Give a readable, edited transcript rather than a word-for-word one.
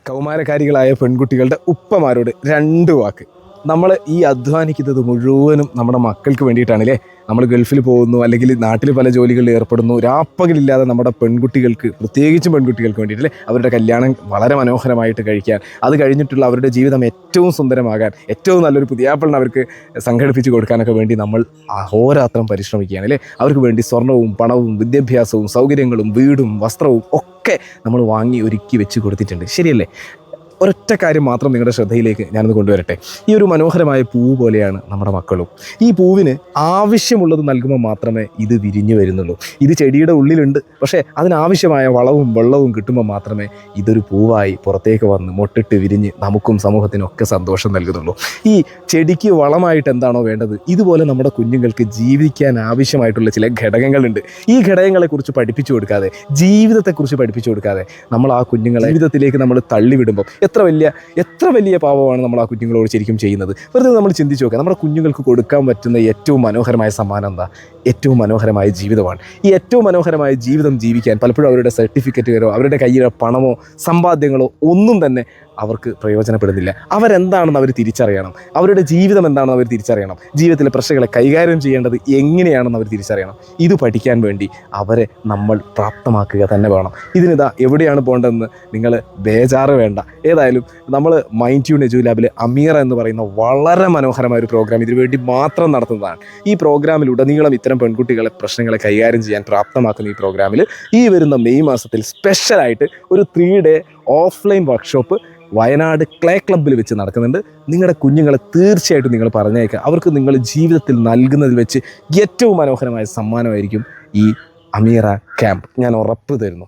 കൗമാരക്കാരികളായ പെൺകുട്ടികളുടെ ഉപ്പമാരോട് രണ്ട് വാക്ക്. നമ്മൾ ഈ അധ്വാനിക്കുന്നത് മുഴുവനും നമ്മുടെ മക്കൾക്ക് വേണ്ടിയിട്ടാണല്ലേ. നമ്മൾ ഗൾഫിൽ പോകുന്നു, അല്ലെങ്കിൽ നാട്ടിൽ പല ജോലികളിൽ ഏർപ്പെടുന്നു. രാപ്പകലില്ലാതെ നമ്മുടെ പെൺകുട്ടികൾക്ക്, പ്രത്യേകിച്ചും പെൺകുട്ടികൾക്ക് വേണ്ടിയിട്ടല്ലേ, അവരുടെ കല്യാണം വളരെ മനോഹരമായിട്ട് കഴിക്കാൻ, അത് കഴിഞ്ഞിട്ടുള്ള അവരുടെ ജീവിതം ഏറ്റവും സുന്ദരമാകാൻ, ഏറ്റവും നല്ലൊരു പുതിയാപ്പിളിനെ അവർക്ക് സംഘടിപ്പിച്ച് കൊടുക്കാനൊക്കെ വേണ്ടി നമ്മൾ അഹോരാത്രം പരിശ്രമിക്കുകയാണ് അല്ലേ. അവർക്ക് വേണ്ടി സ്വർണവും പണവും വിദ്യാഭ്യാസവും സൗകര്യങ്ങളും വീടും വസ്ത്രവും ഒക്കെ നമ്മൾ വാങ്ങി ഒരുക്കി വെച്ച് കൊടുത്തിട്ടുണ്ട്, ശരിയല്ലേ? ഒരൊറ്റ കാര്യം മാത്രം നിങ്ങളുടെ ശ്രദ്ധയിലേക്ക് ഞാനൊന്ന് കൊണ്ടുവരട്ടെ. ഈ ഒരു മനോഹരമായ പൂവ് പോലെയാണ് നമ്മുടെ മക്കളും. ഈ പൂവിന് ആവശ്യമുള്ളത് നൽകുമ്പോൾ മാത്രമേ ഇത് വിരിഞ്ഞു വരുന്നുള്ളൂ. ഇത് ചെടിയുടെ ഉള്ളിലുണ്ട്, പക്ഷേ അതിനാവശ്യമായ വളവും വെള്ളവും കിട്ടുമ്പോൾ മാത്രമേ ഇതൊരു പൂവായി പുറത്തേക്ക് വന്ന് മൊട്ടിട്ട് വിരിഞ്ഞ് നമുക്കും സമൂഹത്തിനും ഒക്കെ സന്തോഷം നൽകുന്നുള്ളൂ. ഈ ചെടിക്ക് വളമായിട്ട് എന്താണോ വേണ്ടത്, ഇതുപോലെ നമ്മുടെ കുഞ്ഞുങ്ങൾക്ക് ജീവിക്കാൻ ആവശ്യമായിട്ടുള്ള ചില ഘടകങ്ങളുണ്ട്. ഈ ഘടകങ്ങളെക്കുറിച്ച് പഠിപ്പിച്ചു കൊടുക്കാതെ, ജീവിതത്തെക്കുറിച്ച് പഠിപ്പിച്ചു കൊടുക്കാതെ നമ്മൾ ആ കുഞ്ഞുങ്ങളെ ജീവിതത്തിലേക്ക് നമ്മൾ തള്ളിവിടുമ്പോൾ എത്ര വലിയ പാവമാണ് നമ്മൾ ആ കുഞ്ഞുങ്ങളോട് ശരിക്കും ചെയ്യുന്നത്. വെറുതെ നമ്മൾ ചിന്തിച്ച് നോക്കുക. നമ്മുടെ കുഞ്ഞുങ്ങൾക്ക് കൊടുക്കാൻ പറ്റുന്ന ഏറ്റവും മനോഹരമായ സമ്മാനം എന്താ? ഏറ്റവും മനോഹരമായ ജീവിതമാണ്. ഈ ഏറ്റവും മനോഹരമായ ജീവിതം ജീവിക്കാൻ പലപ്പോഴും അവരുടെ സർട്ടിഫിക്കറ്റുകളോ അവരുടെ കയ്യിലെ പണമോ സമ്പാദ്യങ്ങളോ ഒന്നും തന്നെ അവർക്ക് പ്രയോജനപ്പെടുന്നില്ല. അവരെന്താണെന്ന് അവർ തിരിച്ചറിയണം. അവരുടെ ജീവിതം എന്താണെന്ന് അവർ തിരിച്ചറിയണം. ജീവിതത്തിലെ പ്രശ്നങ്ങളെ കൈകാര്യം ചെയ്യേണ്ടത് എങ്ങനെയാണെന്ന് അവർ തിരിച്ചറിയണം. ഇത് പഠിക്കാൻ വേണ്ടി അവരെ നമ്മൾ പ്രാപ്തമാക്കുക തന്നെ വേണം. ഇതിനിതാ എവിടെയാണ് പോകേണ്ടതെന്ന് നിങ്ങൾ ബേജാറ് വേണ്ട. ഏതായാലും നമ്മൾ മൈൻഡ് ട്യൂൺ എജു ലാബിൽ അമീറ എന്ന് പറയുന്ന വളരെ മനോഹരമായ ഒരു പ്രോഗ്രാം ഇതിനു വേണ്ടി മാത്രം നടത്തുന്നതാണ്. ഈ പ്രോഗ്രാമിലുടനീളം ഇത്തരം പെൺകുട്ടികളെ പ്രശ്നങ്ങളെ കൈകാര്യം ചെയ്യാൻ പ്രാപ്തമാക്കുന്ന ഈ പ്രോഗ്രാമിൽ ഈ വരുന്ന മെയ് മാസത്തിൽ സ്പെഷ്യലായിട്ട് ഒരു 3 day offline workshop Wayanad clay ക്ലബ്ബിൽ വെച്ച് നടക്കുന്നുണ്ട്. നിങ്ങളുടെ കുഞ്ഞുങ്ങളെ തീർച്ചയായിട്ടും നിങ്ങൾ പറഞ്ഞേക്കുക. അവർക്ക് നിങ്ങൾ ജീവിതത്തിൽ നൽകുന്നതിൽ വെച്ച് ഏറ്റവും മനോഹരമായ സമ്മാനമായിരിക്കും ഈ അമീറ ക്യാമ്പ്. ഞാൻ ഉറപ്പ് തരുന്നു.